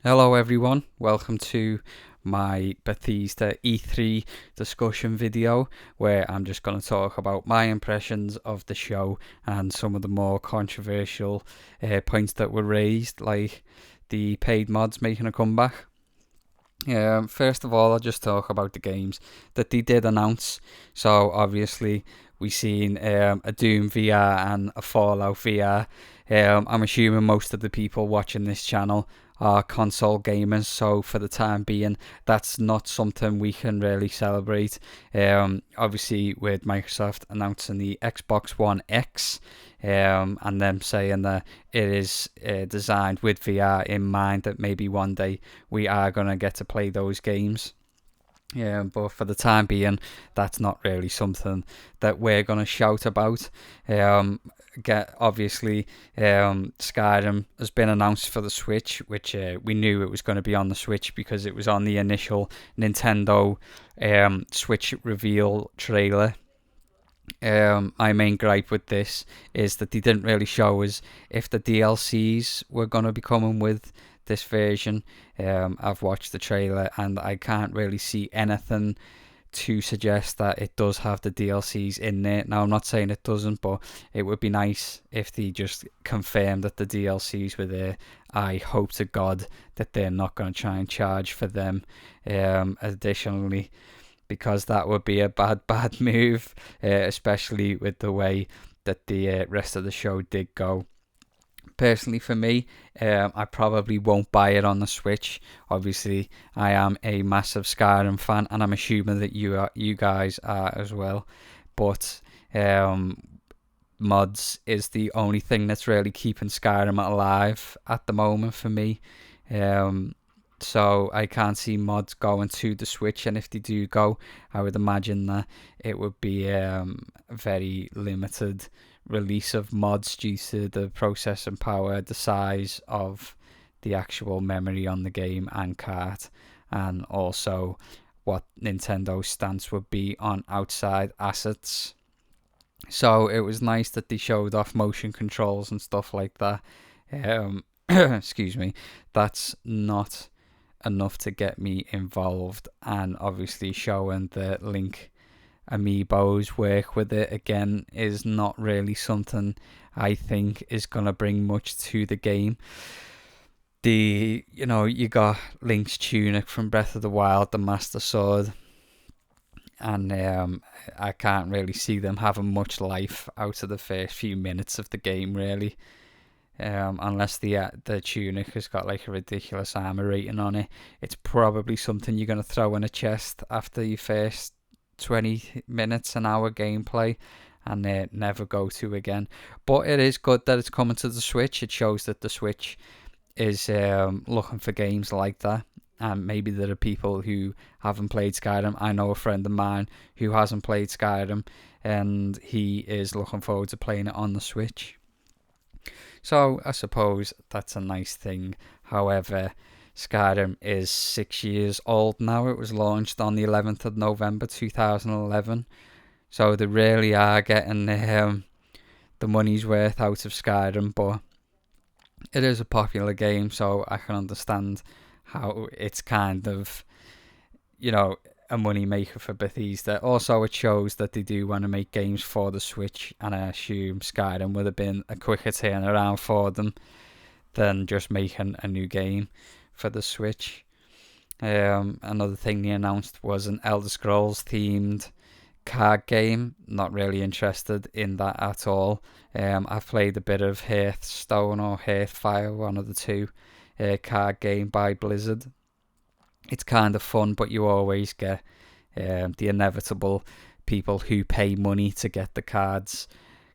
Hello everyone, welcome to my Bethesda E3 discussion video where I'm just going to talk about my impressions of the show and some of the more controversial points that were raised, like the paid mods making a comeback. First of all, I'll just talk about the games that they did announce. So obviously we seen a Doom VR and a Fallout VR. I'm assuming most of the people watching this channel are console gamers, so for the time being, that's not something we can really celebrate. Obviously, with Microsoft announcing the Xbox One X, and them saying that it is designed with VR in mind, that maybe one day we are going to get to play those games. Yeah, but for the time being, that's not really something that we're going to shout about. Um, obviously, Skyrim has been announced for the Switch, which we knew it was going to be on the Switch because it was on the initial Nintendo Switch reveal trailer. My main gripe with this is that they didn't really show us if the DLCs were going to be coming with this version. I've watched the trailer and I can't really see anything to suggest that it does have the DLCs in there. Now, I'm not saying it doesn't, but it would be nice if they just confirmed that the DLCs were there. I hope to God that they're not going to try and charge for them. Additionally, because that would be a bad move, especially with the way that the rest of the show did go. Personally, for me, I probably won't buy it on the Switch. Obviously, I am a massive Skyrim fan, and I'm assuming that you guys are as well. But mods is the only thing that's really keeping Skyrim alive at the moment for me. Um, so I can't see mods going to the Switch, and if they do go, I would imagine that it would be very limited release of mods due to the processing power, the size of the actual memory on the game and cart, and also what Nintendo's stance would be on outside assets. So it was nice that they showed off motion controls and stuff like that. Excuse me, that's not enough to get me involved, and obviously showing the Link amiibos work with it again is not really something I think is gonna bring much to the game. You got Link's tunic from Breath of the Wild, the Master Sword, and I can't really see them having much life out of the first few minutes of the game, really. Unless the tunic has got like a ridiculous armor rating on it, it's probably something you're gonna throw in a chest after your first 20 minutes, an hour gameplay, and never go to again. But it is good that it's coming to the Switch. It shows that the Switch is looking for games like that. And maybe there are people who haven't played Skyrim. I know a friend of mine who hasn't played Skyrim, and he is looking forward to playing it on the Switch. So I suppose that's a nice thing. However, Skyrim is 6 years old now. It was launched on the 11th of November 2011. So they really are getting the money's worth out of Skyrim. But it is a popular game, so I can understand how it's kind of, you know, a money maker for Bethesda. Also, it shows that they do want to make games for the Switch, and I assume Skyrim would have been a quicker turnaround for them than just making a new game for the Switch. Another thing they announced was an Elder Scrolls themed card game. Not really interested in that at all. I've played a bit of Hearthstone or Hearthfire, one of the two, card game by Blizzard. It's kind of fun, but you always get the inevitable people who pay money to get the cards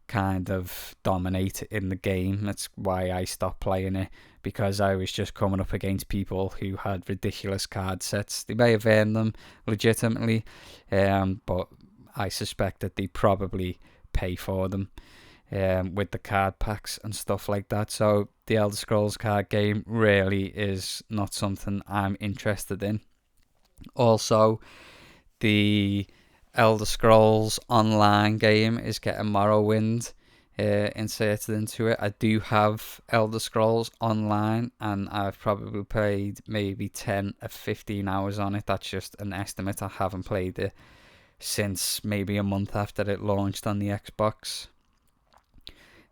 kind of dominate in the game. That's why I stopped playing it, because I was just coming up against people who had ridiculous card sets. They may have earned them legitimately, but I suspect that they probably pay for them with the card packs and stuff like that. So the Elder Scrolls card game really is not something I'm interested in. Also, the Elder Scrolls Online game is getting Morrowind inserted into it. I do have Elder Scrolls Online, and I've probably played maybe 10 or 15 hours on it. That's just an estimate. I haven't played it since maybe a month after it launched on the Xbox.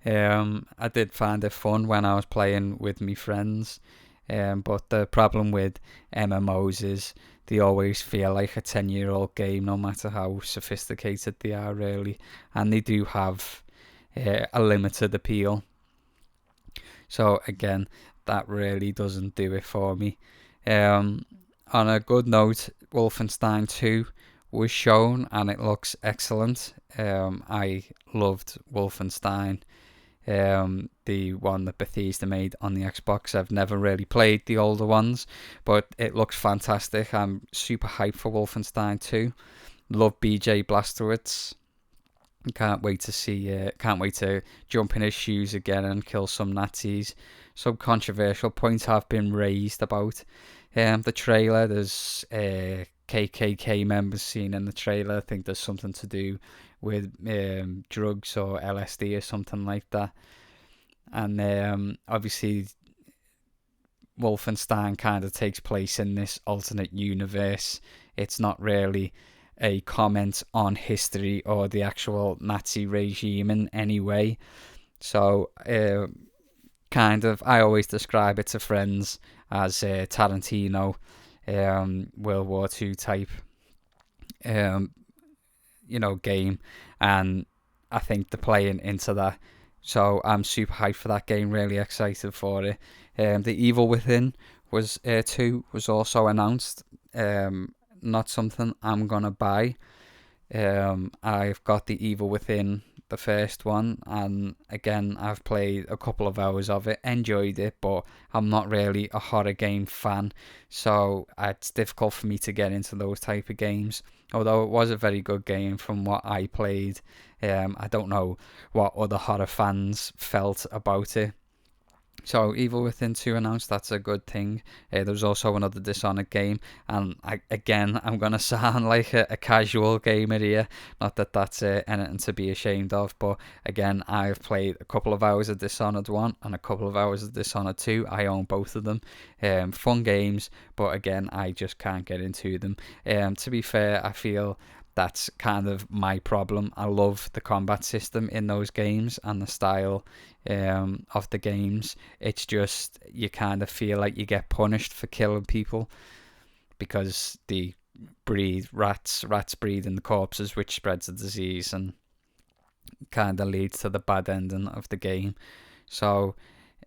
I did find it fun when I was playing with my friends, but the problem with MMOs is they always feel like a 10-year-old game, no matter how sophisticated they are, really, and they do have a limited appeal. So again, that really doesn't do it for me. Um, on a good note, Wolfenstein 2 was shown and it looks excellent. I loved Wolfenstein, the one that Bethesda made on the Xbox. I've never really played the older ones, but it looks fantastic. I'm super hyped for Wolfenstein 2. Love BJ Blazkowicz. Can't wait to jump in his shoes again and kill some Nazis. Some controversial points have been raised about the trailer. There's KKK members seen in the trailer. I think there's something to do with drugs or LSD or something like that. And obviously, Wolfenstein kind of takes place in this alternate universe. It's not really a comment on history or the actual Nazi regime in any way. So, I always describe it to friends as Tarantino, World War II type, um, game, and I think they're playing into that. So I'm super hyped for that game. Really excited for it. The Evil Within was 2 was also announced. Not something I'm gonna buy. I've got The Evil Within, the first one, and again I've played a couple of hours of it, enjoyed it, but I'm not really a horror game fan, so it's difficult for me to get into those type of games. Although it was a very good game from what I played, I don't know what other horror fans felt about it. So Evil Within 2 announced, that's a good thing. There was also another Dishonored game, and I'm going to sound like a casual gamer here. Not that that's anything to be ashamed of, but again, I've played a couple of hours of Dishonored 1 and a couple of hours of Dishonored 2. I own both of them. Fun games, but again, I just can't get into them. To be fair, I feel that's kind of my problem. I love the combat system in those games and the style of the games. It's just you kind of feel like you get punished for killing people because they breed rats. Rats breed in the corpses, which spreads the disease and kind of leads to the bad ending of the game. So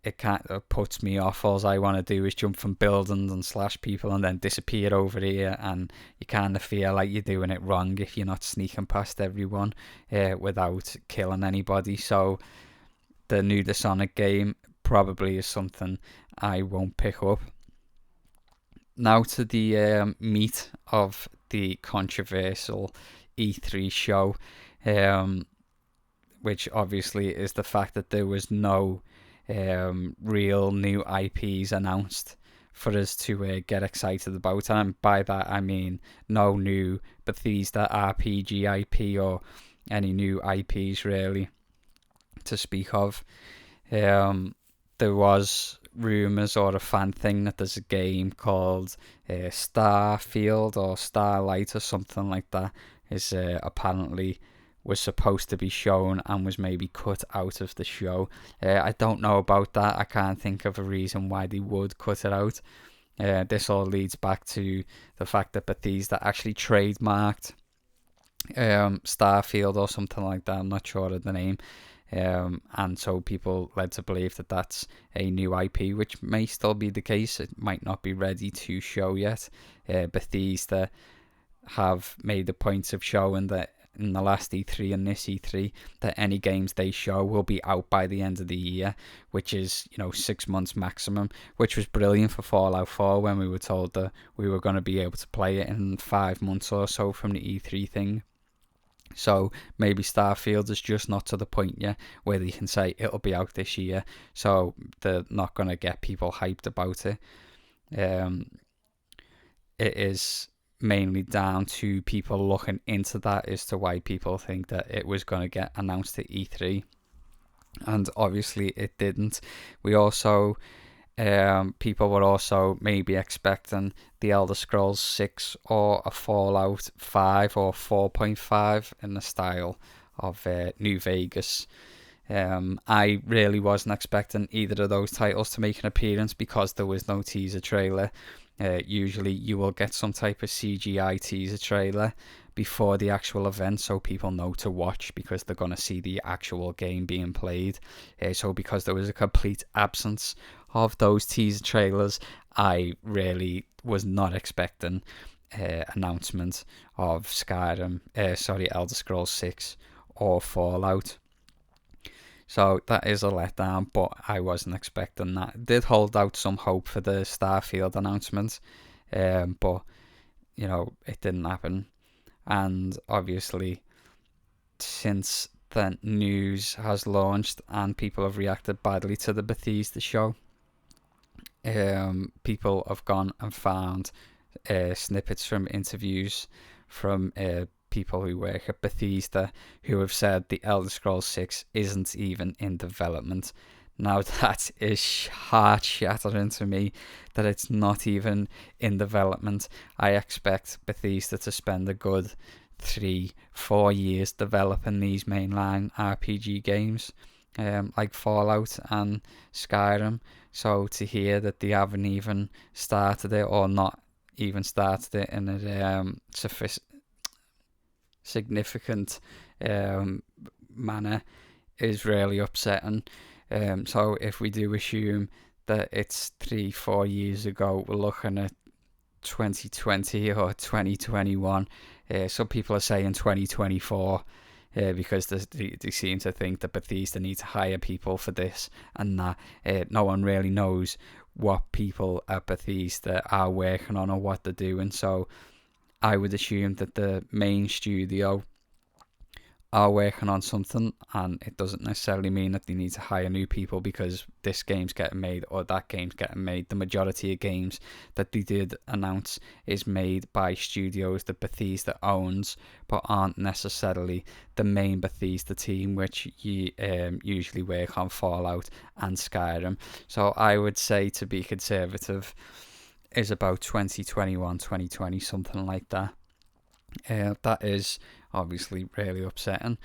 it kind of puts me off. All I want to do is jump from buildings and slash people and then disappear over here, and you kind of feel like you're doing it wrong if you're not sneaking past everyone without killing anybody. So the new Dishonored game probably is something I won't pick up. Now to the meat of the controversial E3 show, which obviously is the fact that there was no real new IPs announced for us to get excited about. And by that I mean no new Bethesda RPG IP or any new IPs really to speak of. There was rumours or a fan thing that there's a game called Starfield or Starlight or something like that is apparently was supposed to be shown and was maybe cut out of the show. I don't know about that. I can't think of a reason why they would cut it out. This all leads back to the fact that Bethesda actually trademarked Starfield or something like that. I'm not sure of the name. And so people led to believe that that's a new IP, which may still be the case. It might not be ready to show yet. Bethesda have made the point of showing that in the last E3 and this E3 that any games they show will be out by the end of the year, which is 6 months maximum, which was brilliant for Fallout 4 when we were told that we were going to be able to play it in 5 months or so from the E3 thing. So maybe Starfield is just not to the point yet where they can say it'll be out this year, so they're not going to get people hyped about it. It is mainly down to people looking into that as to why people think that it was going to get announced at E3. and obviously it didn't. We also people were also maybe expecting the Elder Scrolls 6 or a Fallout 5 or 4.5 in the style of New Vegas. I really wasn't expecting either of those titles to make an appearance because there was no teaser trailer. Usually you will get some type of CGI teaser trailer before the actual event so people know to watch because they're going to see the actual game being played. So because there was a complete absence of those teaser trailers, I really was not expecting announcement of Elder Scrolls 6 or Fallout. So that is a letdown, but I wasn't expecting that. Did hold out some hope for the Starfield announcement, but it didn't happen. And obviously, since the news has launched and people have reacted badly to the Bethesda show, people have gone and found snippets from interviews from people who work at Bethesda who have said the Elder Scrolls 6 isn't even in development. Now that is heart-shattering to me that it's not even in development. I expect Bethesda to spend a good 3-4 years developing these mainline RPG games like Fallout and Skyrim. So to hear that they haven't even started it or not even started it in a significant manner is really upsetting. So if we do assume that it's 3-4 years ago, we're looking at 2020 or 2021. Some people are saying 2024 because they seem to think that Bethesda need to hire people for this and that. No one really knows what people at Bethesda are working on or what they're doing. So I would assume that the main studio are working on something, and it doesn't necessarily mean that they need to hire new people because this game's getting made or that game's getting made. The majority of games that they did announce is made by studios that Bethesda owns, but aren't necessarily the main Bethesda team, which usually work on Fallout and Skyrim. So I would say, to be conservative, is about 2021, 2020, something like that. That is obviously really upsetting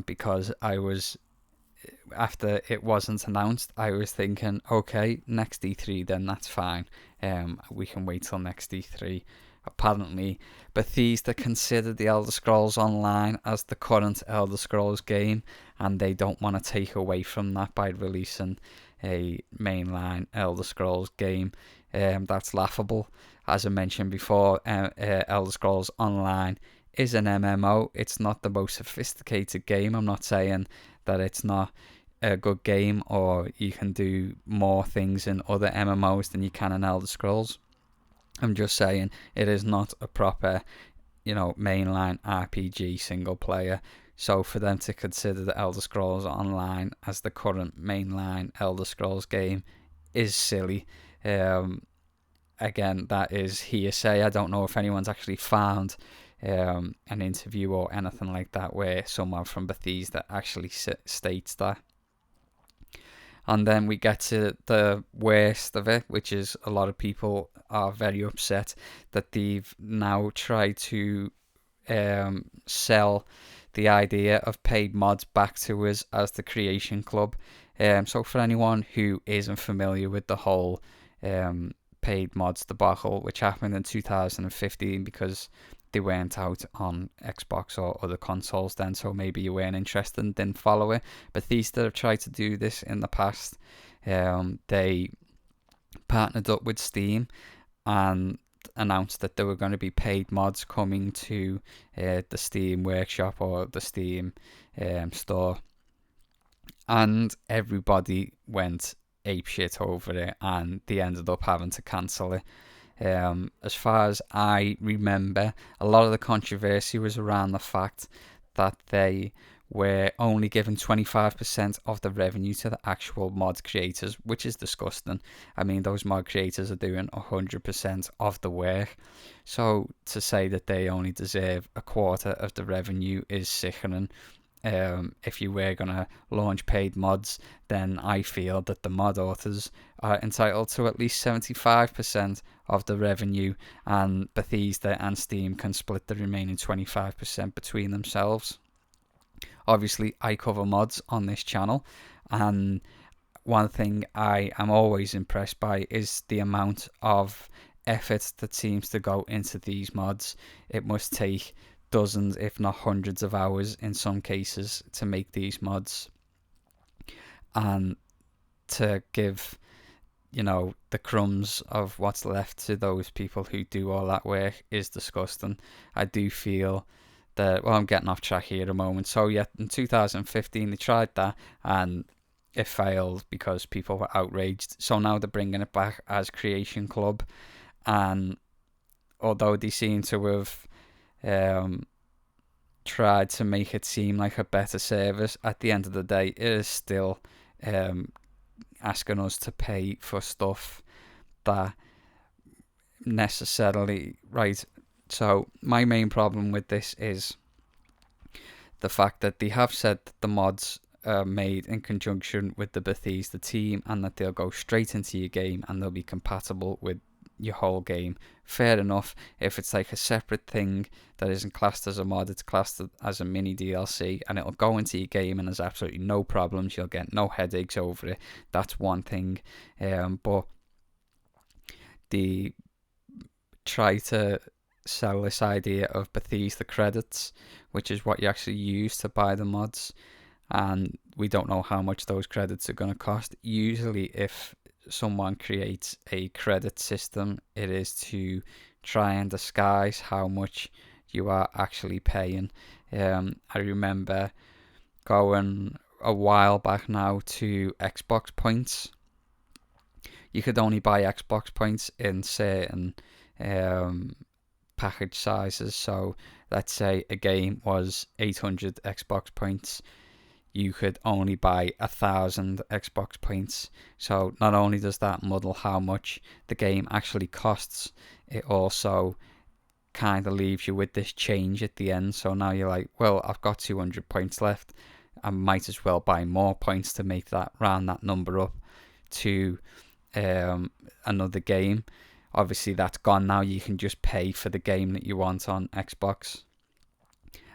because after it wasn't announced, I was thinking, okay, next E3 then, that's fine. We can wait till next E3. Apparently, Bethesda considered the Elder Scrolls Online as the current Elder Scrolls game, and they don't want to take away from that by releasing a mainline Elder Scrolls game. That's laughable. As I mentioned before, Elder Scrolls Online is an MMO. It's not the most sophisticated game. I'm not saying that it's not a good game or you can do more things in other MMOs than you can in Elder Scrolls. I'm just saying it is not a proper, mainline RPG single player. So for them to consider the Elder Scrolls Online as the current mainline Elder Scrolls game is silly. Again, that is hearsay. I don't know if anyone's actually found an interview or anything like that where someone from Bethesda actually states that. And then we get to the worst of it, which is a lot of people are very upset that they've now tried to sell the idea of paid mods back to us as the Creation Club. So for anyone who isn't familiar with the whole paid mods debacle, which happened in 2015 because they weren't out on Xbox or other consoles then, so maybe you weren't interested and didn't follow it. Bethesda have tried to do this in the past. They partnered up with Steam and announced that there were going to be paid mods coming to the Steam workshop or the Steam store, and everybody went apeshit over it, and they ended up having to cancel it. As far as I remember, a lot of the controversy was around the fact that they were only giving 25% of the revenue to the actual mod creators, which is disgusting. I mean, those mod creators are doing 100% of the work. So to say that they only deserve a quarter of the revenue is sickening. if you were going to launch paid mods, then I feel that the mod authors are entitled to at least 75% of the revenue, and Bethesda and Steam can split the remaining 25% between themselves. Obviously, I cover mods on this channel, and one thing I am always impressed by is the amount of effort that seems to go into these mods. It must take dozens, if not hundreds of hours in some cases to make these mods, and to give, you know, the crumbs of what's left to those people who do all that work is disgusting. I do feel that, well, I'm getting off track here a moment. So yeah, in 2015 they tried that and it failed because people were outraged. So now they're bringing it back as Creation Club, and although they seem to have tried to make it seem like a better service, at the end of the day, it is still asking us to pay for stuff that necessarily right. So my main problem with this is the fact that they have said that the mods are made in conjunction with the Bethesda team and that they'll go straight into your game and they'll be compatible with your whole game. Fair enough. If it's like a separate thing that isn't classed as a mod, it's classed as a mini DLC and it'll go into your game and there's absolutely no problems, you'll get no headaches over it, that's one thing. But they try to sell this idea of Bethesda credits, which is what you actually use to buy the mods, and we don't know how much those credits are going to cost. Usually if someone creates a credit system, it is to try and disguise how much you are actually paying. I remember going a while back now to Xbox points. You could only buy Xbox points in certain package sizes. So let's say a game was 800 Xbox points, you could only buy 1,000 Xbox points. So not only does that muddle how much the game actually costs, it also kind of leaves you with this change at the end. So now you're like, well, I've got 200 points left, I might as well buy more points to make that, round that number up to another game. Obviously that's gone now, you can just pay for the game that you want on Xbox.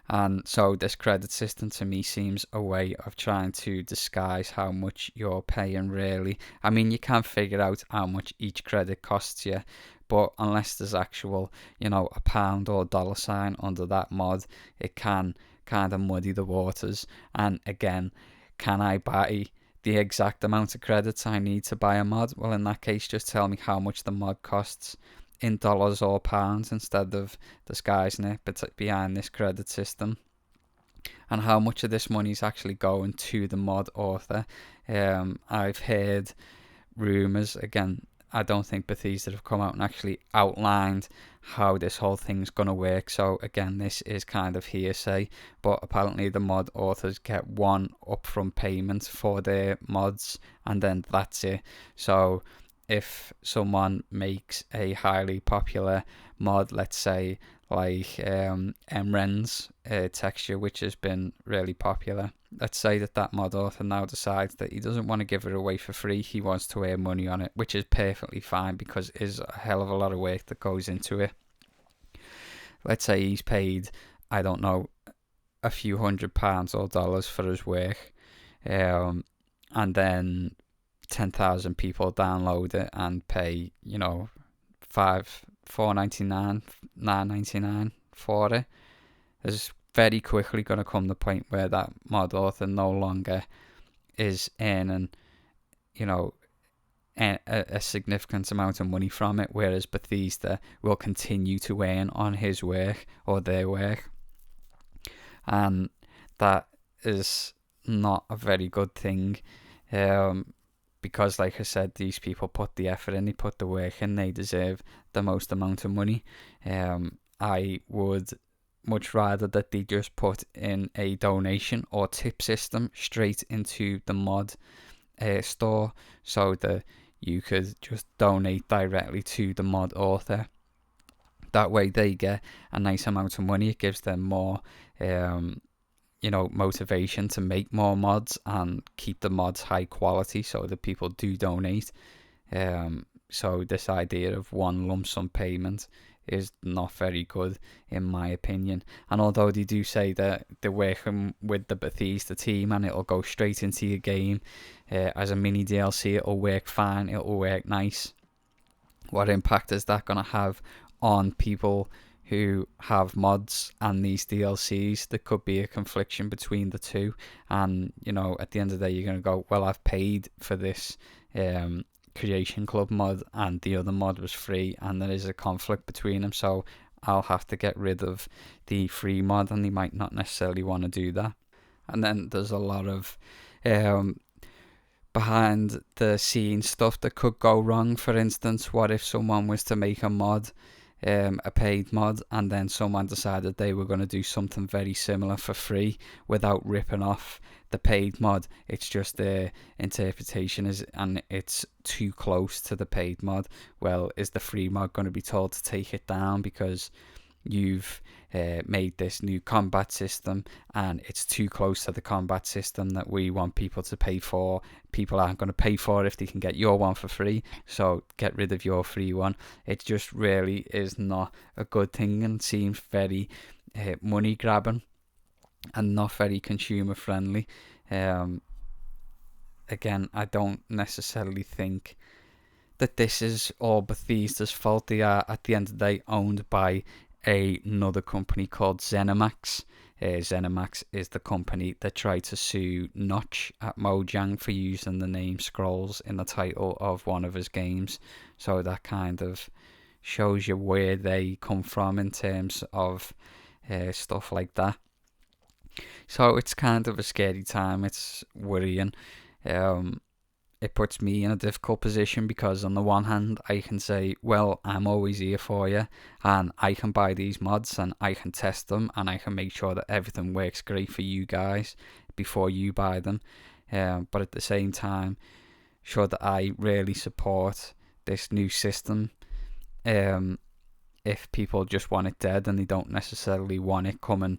And so this credit system to me seems a way of trying to disguise how much you're paying really. I mean, you can figure out how much each credit costs you, but unless there's actual, you know, a pound or dollar sign under that mod, it can kind of muddy the waters. And again, can I buy the exact amount of credits I need to buy a mod? Well, in that case, just tell me how much the mod costs in dollars or pounds instead of disguising it behind this credit system, and how much of this money is actually going to the mod author. I've heard rumours, again, I don't think Bethesda have come out and actually outlined how this whole thing's going to work, so again, this is kind of hearsay, but apparently the mod authors get one upfront payment for their mods and then that's it. So if someone makes a highly popular mod, let's say like MREN's texture, which has been really popular, let's say that mod author now decides that he doesn't want to give it away for free, he wants to earn money on it, which is perfectly fine because it is a hell of a lot of work that goes into it. Let's say he's paid, I don't know, a few £100 or dollars for his work, and then 10,000 people download it and pay, you know, $4.99, $9.99 for it. There's very quickly going to come the point where that mod author no longer is earning, you know, a significant amount of money from it, whereas Bethesda will continue to earn on his work or their work, and that is not a very good thing. Because like I said, these people put the effort in, they put the work in, they deserve the most amount of money. I would much rather that they just put in a donation or tip system straight into the mod store, so that you could just donate directly to the mod author. That way they get a nice amount of money, it gives them more motivation to make more mods and keep the mods high quality so that people do donate. So this idea of one lump sum payment is not very good in my opinion. And although they do say that they're working with the Bethesda team and it'll go straight into your game as a mini DLC, it'll work fine, it'll work nice. What impact is that going to have on people who have mods and these DLCs? There could be a confliction between the two, and at the end of the day you're going to go, well, I've paid for this Creation Club mod and the other mod was free, and there is a conflict between them, so I'll have to get rid of the free mod, and they might not necessarily want to do that. And then there's a lot of behind the scenes stuff that could go wrong. For instance, what if someone was to make a mod, a paid mod, and then someone decided they were going to do something very similar for free without ripping off the paid mod? It's just their interpretation and it's too close to the paid mod. Well, is the free mod going to be told to take it down because you've made this new combat system and it's too close to the combat system that we want people to pay for? People aren't going to pay for it if they can get your one for free, so get rid of your free one. It just really is not a good thing and seems very money grabbing and not very consumer friendly. Again, I don't necessarily think that this is all Bethesda's fault. They are, at the end of the day, owned by another company called ZeniMax. ZeniMax is the company that tried to sue Notch at Mojang for using the name Scrolls in the title of one of his games. So that kind of shows you where they come from in terms of stuff like that. So it's kind of a scary time. It's worrying. It puts me in a difficult position because on the one hand I can say, well, I'm always here for you and I can buy these mods and I can test them and I can make sure that everything works great for you guys before you buy them, but at the same time show that I really support this new system. If people just want it dead and they don't necessarily want it coming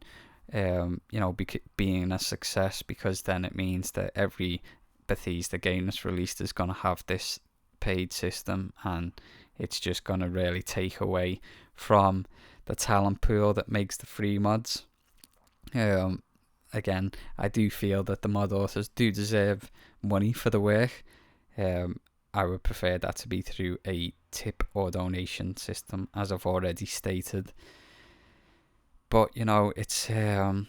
being a success, because then it means that every Bethesda game that's released is going to have this paid system and it's just going to really take away from the talent pool that makes the free mods. Again, I do feel that the mod authors do deserve money for the work. I would prefer that to be through a tip or donation system, as I've already stated. But it's a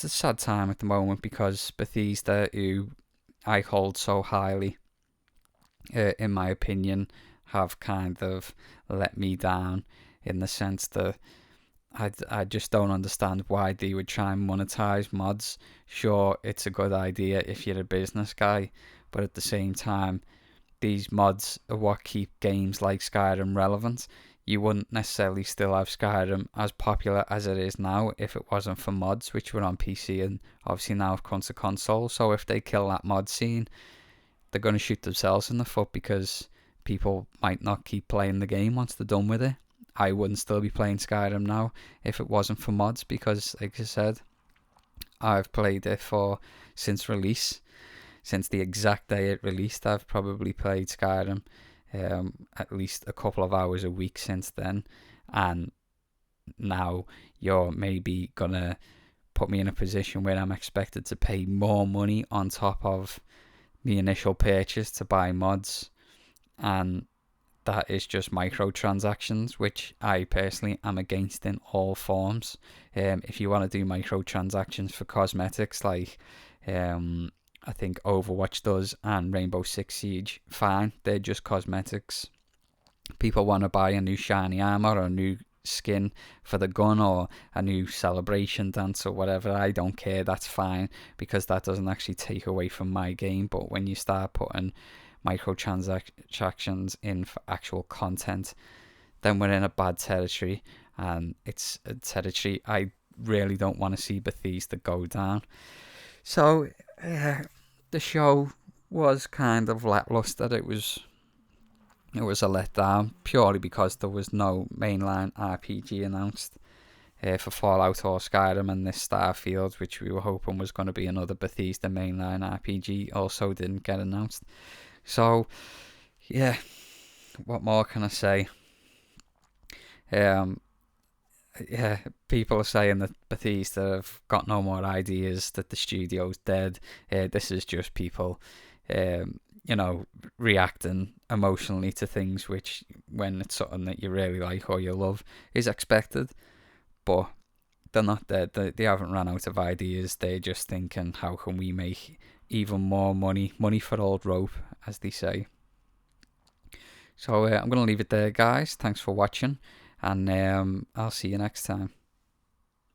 sad time at the moment because Bethesda, who I hold so highly, in my opinion, have kind of let me down in the sense that I just don't understand why they would try and monetize mods. Sure, it's a good idea if you're a business guy, but at the same time, these mods are what keep games like Skyrim relevant. You wouldn't necessarily still have Skyrim as popular as it is now if it wasn't for mods, which were on PC and obviously now have come to console. So if they kill that mod scene, they're going to shoot themselves in the foot because people might not keep playing the game once they're done with it. I wouldn't still be playing Skyrim now if it wasn't for mods because, like I said, I've played it since release. Since the exact day it released, I've probably played Skyrim at least a couple of hours a week since then, and now you're maybe gonna put me in a position where I'm expected to pay more money on top of the initial purchase to buy mods, and that is just microtransactions, which I personally am against in all forms. If you want to do microtransactions for cosmetics like I think Overwatch does and Rainbow Six Siege, fine, they're just cosmetics. People want to buy a new shiny armor or a new skin for the gun or a new celebration dance or whatever, I don't care, that's fine, because that doesn't actually take away from my game. But when you start putting microtransactions in for actual content, then we're in a bad territory, and it's a territory I really don't want to see Bethesda go down. So the show was kind of lackluster. It was a letdown purely because there was no mainline RPG announced. for Fallout or Skyrim, and this Starfield, which we were hoping was going to be another Bethesda mainline RPG, also didn't get announced. So, yeah, what more can I say? Um, yeah, people are saying that Bethesda have got no more ideas, that the studio's dead. This is just people, you know, reacting emotionally to things, which, when it's something that you really like or you love, is expected. But they're not dead. They haven't run out of ideas. They're just thinking, how can we make even more money? Money for old rope, as they say. So I'm going to leave it there, guys. Thanks for watching, and I'll see you next time.